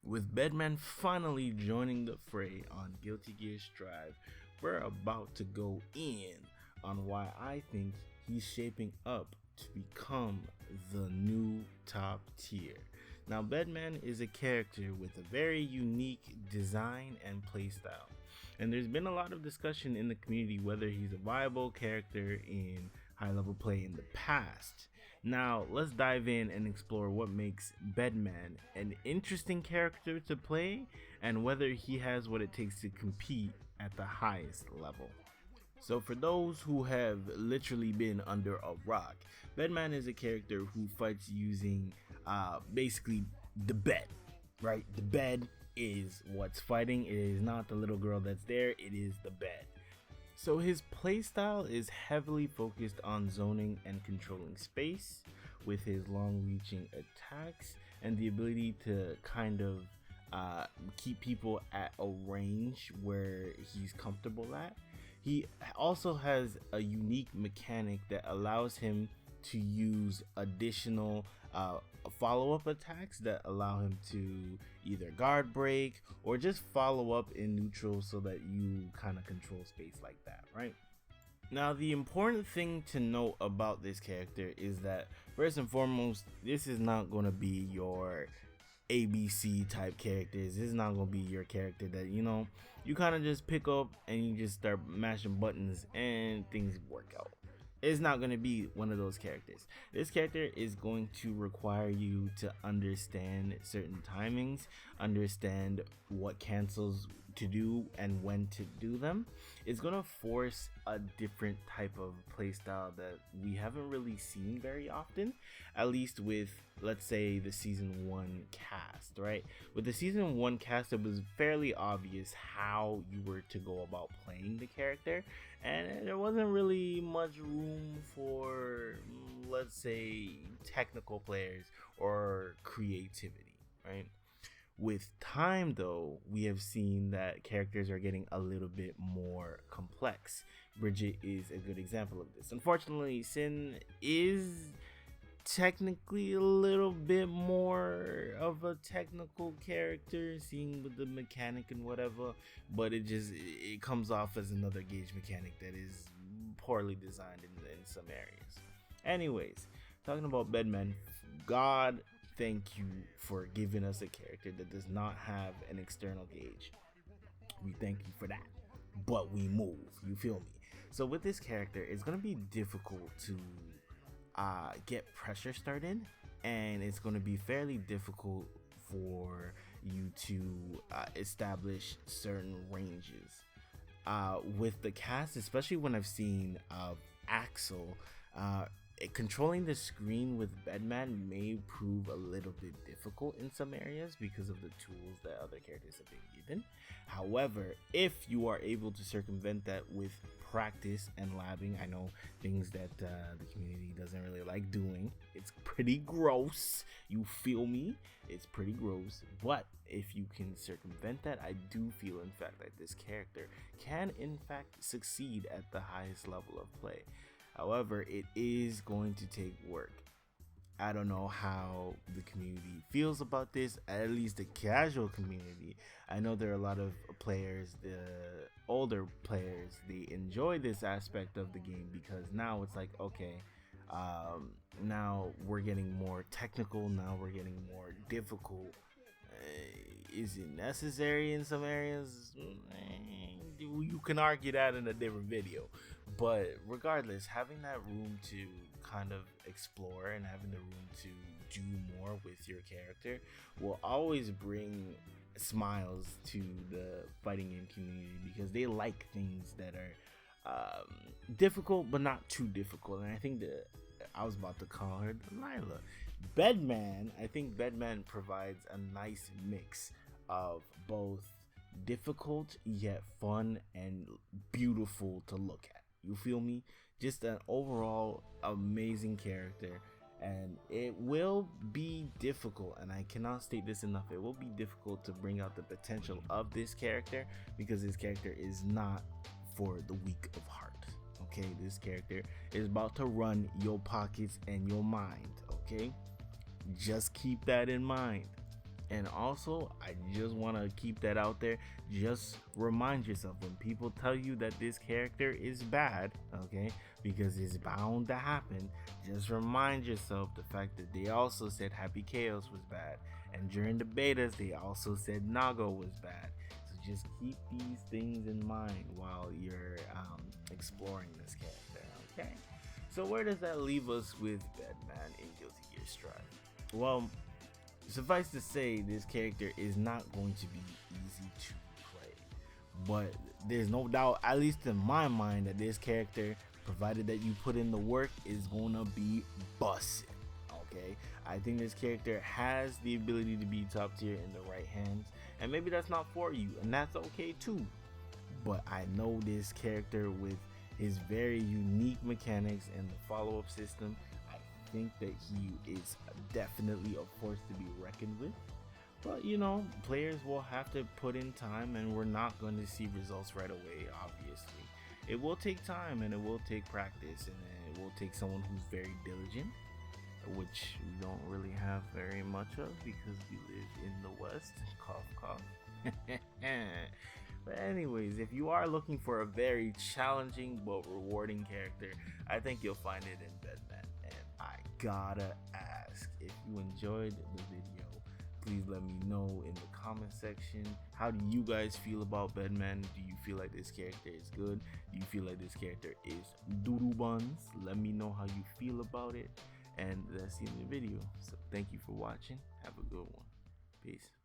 With Bedman finally joining the fray on Guilty Gear Strive, we're about to go in on why I think he's shaping up to become the new top tier. Now, Bedman is a character with a very unique design and playstyle, and there's been a lot of discussion in the community whether he's a viable character in high level play in the past. Now, let's dive in and explore what makes Bedman an interesting character to play and whether he has what it takes to compete at the highest level. So for those who have literally been under a rock, Bedman is a character who fights using basically the bed, right? The bed is what's fighting. It is not the little girl that's there, it is the bed. So his playstyle is heavily focused on zoning and controlling space with his long-reaching attacks and the ability to kind of keep people at a range where he's comfortable at. He also has a unique mechanic that allows him to use additional follow-up attacks that allow him to either guard break or just follow up in neutral so that you kind of control space like that, right? Now, the important thing to note about this character is that first and foremost, this is not going to be your ABC type characters. This is not going to be your character that you kind of just pick up and you just start mashing buttons and things work out. It's not going to be one of those characters. This character is going to require you to understand certain timings, understand what cancels to do and when to do them. It's going to force a different type of playstyle that we haven't really seen very often, at least with, let's say, the season 1 cast, right? With the season 1 cast, it was fairly obvious how you were to go about playing the character, and there wasn't really much room for, let's say, technical players or creativity, right? With time, though, we have seen that characters are getting a little bit more complex. Bridget is a good example of this. Unfortunately, Sin is technically a little bit more of a technical character, seeing with the mechanic and whatever, but it comes off as another gauge mechanic that is poorly designed in some areas. Anyways, talking about Bedman, God thank you for giving us a character that does not have an external gauge. We thank you for that, but we move, you feel me? So with this character, it's gonna be difficult to get pressure started, and it's going to be fairly difficult for you to establish certain ranges with the cast, especially when I've seen Axel. Controlling the screen with Bedman may prove a little bit difficult in some areas because of the tools that other characters have been given. However, if you are able to circumvent that with practice and labbing, I know things that the community doesn't really like doing. It's pretty gross, you feel me? It's pretty gross, but if you can circumvent that, I do feel in fact that this character can in fact succeed at the highest level of play. However, it is going to take work. I don't know how the community feels about this, at least the casual community. I know there are a lot of players, the older players, they enjoy this aspect of the game because now it's like, okay, now we're getting more technical, now we're getting more difficult. Is it necessary in some areas? You can argue that in a different video, but regardless, having that room to kind of explore and having the room to do more with your character will always bring smiles to the fighting game community because they like things that are difficult but not too difficult. And I think that I was about to call her Delilah. Bedman, I think Bedman provides a nice mix of both difficult yet fun and beautiful to look at. You feel me? Just an overall amazing character, and it will be difficult, and I cannot state this enough, it will be difficult to bring out the potential of this character because this character is not for the weak of heart. Okay, this character is about to run your pockets and your mind. Okay, just keep that in mind. And also, I just want to keep that out there. Just remind yourself when people tell you that this character is bad, okay, because it's bound to happen. Just remind yourself the fact that they also said Happy Chaos was bad, and during the betas they also said Nago was bad. So just keep these things in mind while you're exploring this character, okay? So where does that leave us with Bedman in Guilty Gear Strive? Well, suffice to say, this character is not going to be easy to play, but there's no doubt, at least in my mind, that this character, provided that you put in the work, is gonna be busted. Okay, I think this character has the ability to be top tier in the right hands, and maybe that's not for you, and that's okay too. But I know this character with his very unique mechanics and the follow-up system, I think that he is definitely a force to be reckoned with. But you know, players will have to put in time, and we're not going to see results right away, obviously. It will take time, and it will take practice, and it will take someone who's very diligent, which we don't really have very much of because we live in the West. Cough, cough. But anyways, if you are looking for a very challenging but rewarding character, I think you'll find it in Bedman. And I gotta ask, if you enjoyed the video, please let me know in the comment section. How do you guys feel about Bedman? Do you feel like this character is good? Do you feel like this character is doodoo buns? Let me know how you feel about it. And that's the end of the video. So thank you for watching. Have a good one. Peace.